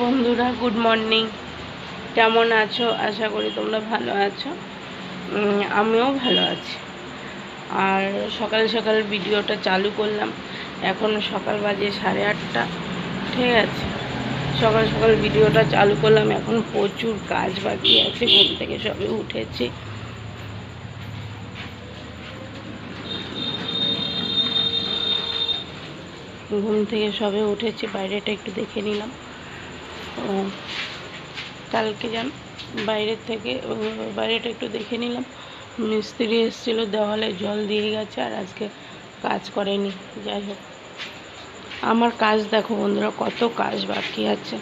বন্ধুরা good morning, কেমন আছো? আশা করি তোমরা ভালো আছো। আমিও ভালো আছি। আর সকাল সকাল ভিডিওটা চালু করলাম। এখন সকাল বাজে 8:30। ঠিক আছে, সকাল সকাল ভিডিওটা চালু করলাম। এখন প্রচুর কাজ বাকি আছে। ঘুম থেকে সবে উঠেছি। বাইরেটা একটু দেখে নিলাম। কালকে বাইরেটা একটু দেখে নিলাম। মিস্ত্রি এসেছিলো, দেওয়ালে জল দিয়ে গেছে, আর আজকে কাজ করেনি। যাই হোক, আমার কাজ দেখো বন্ধুরা, কত কাজ বাকি আছে।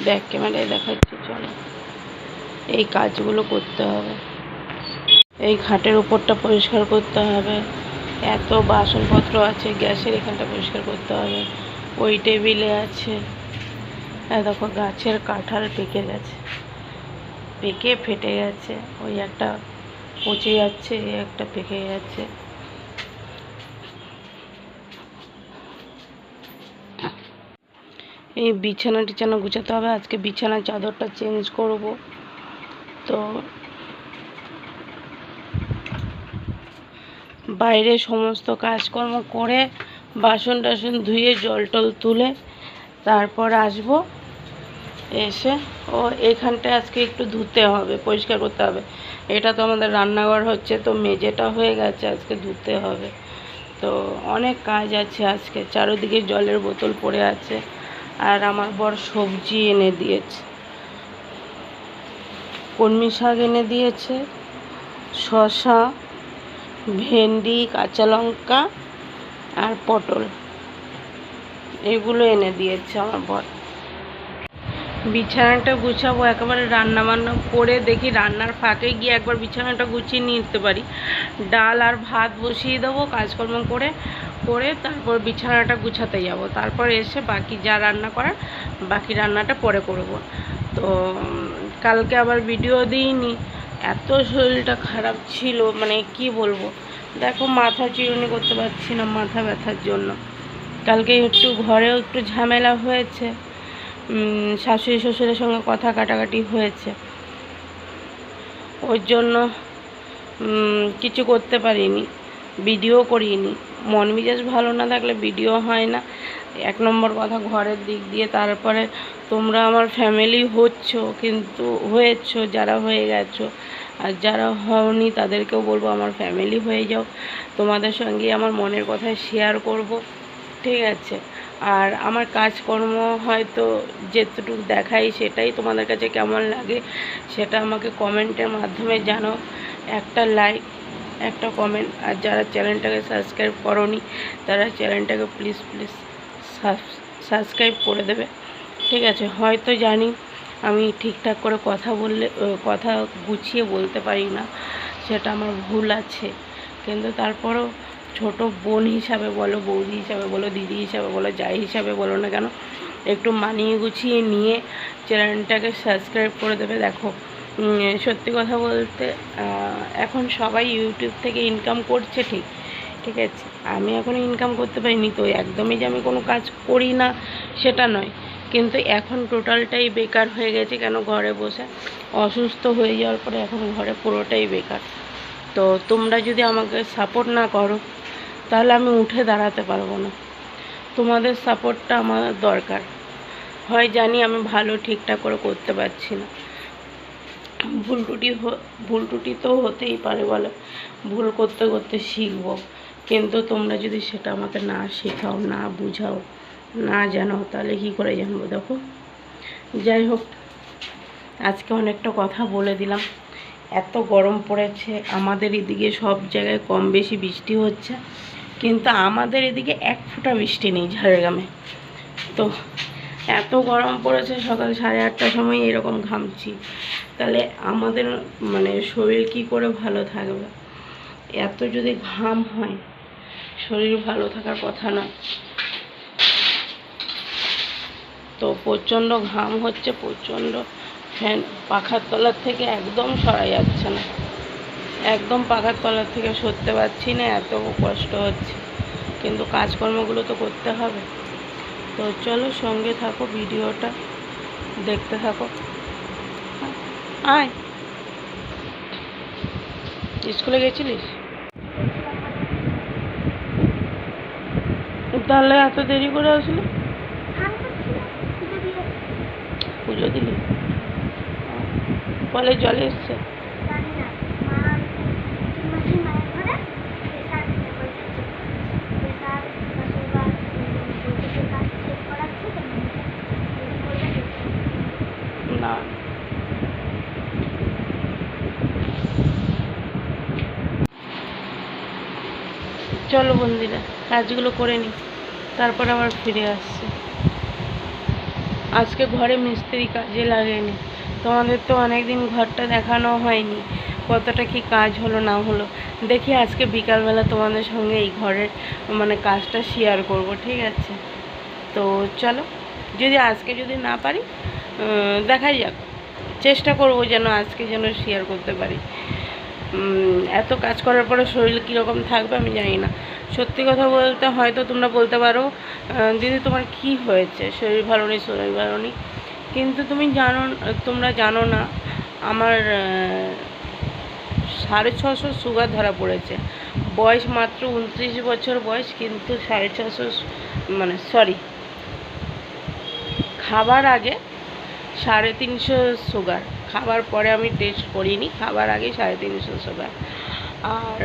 ব্যাক ক্যামেরায় দেখাচ্ছি, চলো। এই কাজগুলো করতে হবে। এই খাটের উপরটা পরিষ্কার করতে হবে। এত বাসনপত্র আছে, গ্যাসের এখানটা পরিষ্কার করতে হবে। ওই টেবিলে আছে, দেখো গাছের কাঁঠাল পেকে গেছে, পেকে ফেটে গেছে। ওই একটা পচে যাচ্ছে, একটা পেকে যাচ্ছে। এই বিছানা গুছাতে হবে। আজকে বিছানার চাদরটা চেঞ্জ করব। তো বাইরে সমস্ত কাজকর্ম করে বাসন টাসন ধুয়ে জল টল তুলে তারপর আসবো। এসে এখানটায় আজকে একটু ধুতে হবে, পরিষ্কার করতে হবে। এটা তো আমাদের রান্নাঘর হচ্ছে, তো মেঝেটা হয়ে গেছে, আজকে ধুতে হবে। তো অনেক কাজ আছে আজকে। চারিদিকে জলের বোতল পড়ে আছে। আর আমার বর সবজি এনে দিয়েছে, কলমি শাক এনে দিয়েছে, শসা, ভেন্ডি, কাঁচা লঙ্কা আর পটল, এগুলো এনে দিয়েছে আমার বর। বিছানাটা গুছাবো একেবারে, রান্না বান্না করে দেখি রান্নার ফাঁকে গিয়ে একবার বিছানাটা গুছিয়ে নিতে পারি। ডাল আর ভাত বসিয়ে দেবো, কাজকর্ম করে তারপর বিছানাটা গুছাতে যাব। তারপর এসে বাকি যা রান্না করার, বাকি রান্নাটা পরে করব। তো কালকে আবার ভিডিও দিইনি, এত শরীরটা খারাপ ছিল, মানে কি বলবো। দেখো, মাথা চিরুনি করতে পারছি না মাথা ব্যথার জন্য। কালকে ঘরেও একটু ঝামেলা হয়েছে। শাশুড়ি শ্বশুরের সঙ্গে কথা কাটাকাটি হয়েছে, ওর জন্য কিছু করতে পারিনি, ভিডিও করিনি। মন মেজাজ ভালো না থাকলে ভিডিও হয় না, 1 নম্বর কথা ঘরের দিক দিয়ে। তারপরে তোমরা আমার ফ্যামিলি হয়েছো, যারা হয়ে গেছো, আর যারা হওনি তাদেরকেও বলবো আমার ফ্যামিলি হয়ে যাও। তোমাদের সঙ্গে আমার মনের কথা শেয়ার করব, ঠিক আছে। আর আমার কাজকর্ম হয়তো যেটুকু দেখাই সেটাই তোমাদের কাছে কেমন লাগে সেটা আমাকে কমেন্টের মাধ্যমে জানাও। একটা লাইক, একটা কমেন্ট। আর যারা চ্যানেলটাকে সাবস্ক্রাইব করোনি তারা চ্যানেলটাকে প্লিজ সাবস্ক্রাইব করে দেবে, ঠিক আছে। হয়তো জানি আমি ঠিকঠাক করে কথা গুছিয়ে বলতে পারি না, সেটা আমার ভুল আছে, কিন্তু তারপরও ছোট বোন হিসাবে বলো, বৌদি হিসাবে বলো, দিদি হিসাবে বলো, যাই হিসাবে বলো না কেন, একটু মানিয়ে গুছিয়ে নিয়ে চ্যানেলটাকে সাবস্ক্রাইব করে দেবে। দেখো, সত্যি কথা বলতে এখন সবাই ইউটিউব থেকে ইনকাম করছে, ঠিক আছে। আমি এখনও ইনকাম করতে পারিনি, তো একদমই যে আমি কোনো কাজ করি না সেটা নয়, কিন্তু এখন টোটালটাই বেকার হয়ে গেছে। কেন? ঘরে বসে অসুস্থ হয়ে যাওয়ার পরে এখন ঘরে পুরোটাই বেকার। তো তোমরা যদি আমাকে সাপোর্ট না করো তাহলে আমি উঠে দাঁড়াতে পারবো না। তোমাদের সাপোর্টটা আমার দরকার। হয় জানি আমি ভালো ঠিকঠাক করে করতে পারছি না, ভুল টুটি তো হতেই পারে, বলো। ভুল করতে করতে শিখবো, কিন্তু তোমরা যদি সেটা আমাকে না শেখাও, না বুঝাও, না জানাও, তাহলে কী করে জানবো? দেখো, যাই হোক, আজকে অনেকটা কথা বলে দিলাম। এত গরম পড়েছে আমাদের এদিকে, সব জায়গায় কম বেশি বৃষ্টি হচ্ছে, কিন্তু আমাদের এদিকে 1 ফোঁটা বৃষ্টি নেই ঝাড়গ্রামে। তো এত গরম পড়েছে, সকাল 8:30টার সময় এরকম ঘামছি, তাহলে আমাদের মানে শরীর কি করে ভালো থাকবে? এত যদি ঘাম হয়, শরীর ভালো থাকার কথা না। তো প্রচণ্ড ঘাম হচ্ছে, প্রচণ্ড ফ্যান পাখার তলার থেকে একদম সরা যাচ্ছে না, একদম পাখার তলার থেকে সরতে পারছি না, এত কষ্ট হচ্ছে, কিন্তু কাজকর্মগুলো তো করতে হবে। তো চলো, সঙ্গে থাকো, ভিডিওটা দেখতে থাকো। আয়, স্কুলে গেছিলিস? তাহলে এত দেরি করে আসলি? পুজো দিলি? কলে জল এসছে? না, চলো বন্ধুরা, কাজগুলো করে নিই, তারপর আবার ফিরে আসছি। আজকে ঘরে মিস্ত্রি কাজে লাগেনি। তোমাদের তো অনেকদিন ঘরটা দেখানো হয়নি, কতটা কি কাজ হলো না হলো। দেখি আজকে বিকালবেলা তোমাদের সঙ্গে এই ঘরের মানে কাজটা শেয়ার করব, ঠিক আছে? তো চলো, যদি আজকে যদি না পারি দেখাই যাক, চেষ্টা করব যেন আজকে যেন শেয়ার করতে পারি। এত কাজ করার পরে শরীর কীরকম থাকবে আমি জানি না। সত্যি কথা বলতে হয়তো তোমরা বলতে পারো দিদি তোমার কি হয়েছে, শরীর ভালো নেই, শরীর ভালো নেই, কিন্তু তোমরা জানো না আমার 650 সুগার ধরা পড়েছে। বয়স মাত্র 29 বছর বয়স, কিন্তু 650 মানে সরি, খাবার আগে 350 সুগার, খাবার পরে আমি টেস্ট করিনি, খাবার আগে 350 সুগার। আর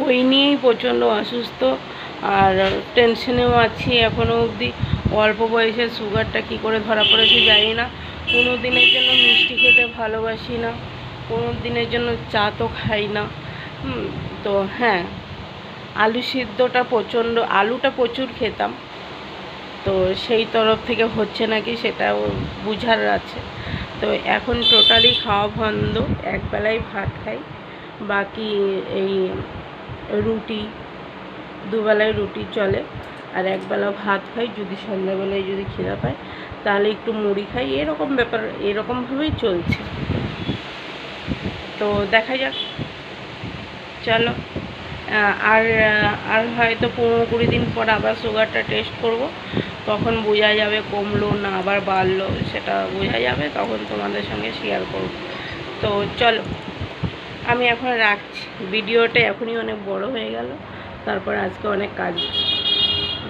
ওই নিয়েই প্রচণ্ড অসুস্থ, আর টেনশনেও আছি এখনও অবধি। অল্প বয়সে সুগারটা কী করে ধরা পড়েছে জানি না। কোনো দিনের জন্য মিষ্টি খেতে ভালোবাসি না, কোনো দিনের জন্য চা তো খাই না। তো হ্যাঁ, আলু সিদ্ধটা আলুটা প্রচুর খেতাম, তো সেই তরফ থেকে হচ্ছে নাকি সেটাও বুঝার আছে। তো এখন টোটালি খাওয়া বন্ধ, একবেলাই ভাত খাই, বাকি এই রুটি, দুবেলায় রুটি চলে, আর একবেলা ভাত খাই। যদি সন্ধ্যাবেলায় যদি খিদা পায় তাহলে একটু মুড়ি খাই, এরকম ব্যাপার, এরকমভাবেই চলছে। তো দেখা যাক, চলো। আর হয়তো 15-20 দিন পর আবার সুগারটা টেস্ট করব, তখন বোঝা যাবে কমলো না আবার বাড়লো, সেটা বোঝা যাবে, তখন তোমাদের সঙ্গে শেয়ার করব। তো চলো, আমি এখন রাখছি, ভিডিওটা এখনই অনেক বড় হয়ে গেল। তারপর আজকে অনেক কাজ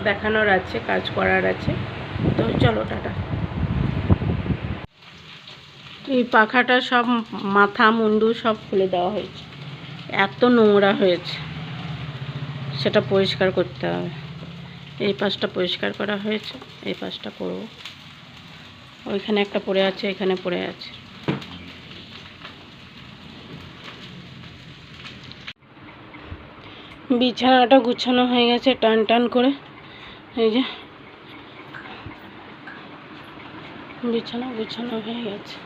দেখানোর আছে, কাজ করার আছে। তো চলো, টাটা। এই পাখাটা সব মাথা মুন্ডু সব খুলে দেওয়া হয়েছে, এত নোংরা হয়েছে, সেটা পরিষ্কার করতে হবে। এই পাশটা পরিষ্কার করা হয়েছে, এই পাশটা করব। ওইখানে একটা পড়ে আছে, এখানে পড়ে আছে। বিছানাটা গুছানো হয়ে গেছে টান টান করে, এই যে বিছানা গুছানো হয়ে গেছে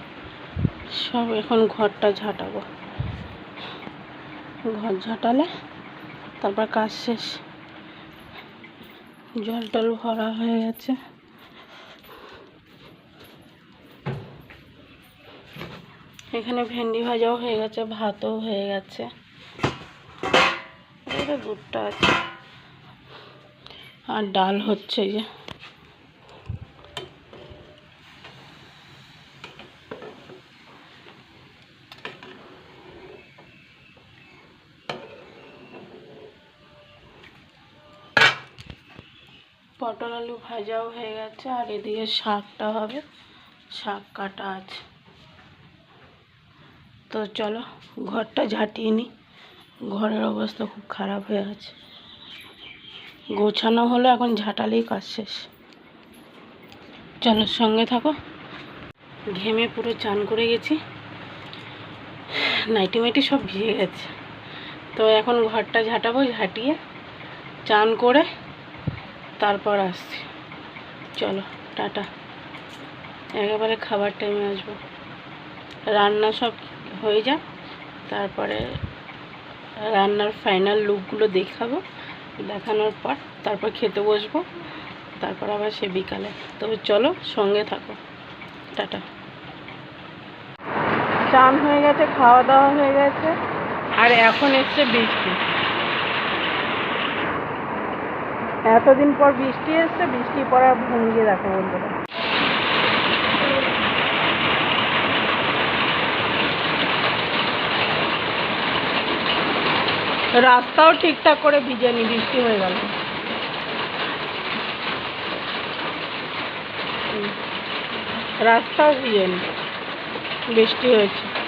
সব। এখন ঘরটা ঝাঁটাবো, ঘর ঝাঁটালে তারপর কাজ শেষ। জল টল ভরা হয়ে গেছে, এখানে ভেন্ডি ভাজাও হয়ে গেছে, ভাতও হয়ে গেছে, দুধটা আছে, আর ডাল হচ্ছে। যে পটল আলু ভাজাও হয়ে গেছে, আর এদিকে শাকটা হবে, শাক কাটা আছে। তো চলো ঘরটা ঝাঁটিয়ে নিই, ঘরের অবস্থা খুব খারাপ হয়ে আছে। গোছানো হলো, এখন ঝাঁটালেই কাজ শেষ। চলো সঙ্গে থাকো। ঘেমে পুরো চান করে গেছি, নাইটি মাইটি সব ভিজে গেছে। তো এখন ঘরটা ঝাঁটাবো, ঝাঁটিয়ে চান করে তারপর আসছি। চলো টাটা, একেবারে খাবার টাইমে আসবো। রান্না সব হয়ে যাক, তারপরে রান্নার ফাইনাল লুকগুলো দেখাবো, দেখানোর পর তারপর খেতে বসবো, তারপর আবার সে বিকালে। তবে চলো সঙ্গে থাকো, টাটা। চান হয়ে গেছে, খাওয়া দাওয়া হয়ে গেছে, আর এখন এসছে বৃষ্টি। এতদিন পর বৃষ্টি এসছে, বৃষ্টি পড়ার ভঙ্গি দেখো বন্ধুরা। রাস্তাও ঠিকঠাক করে ভিজেনি, বৃষ্টি হয়ে গেল। রাস্তাও ভিজেনি, বৃষ্টি হয়েছে।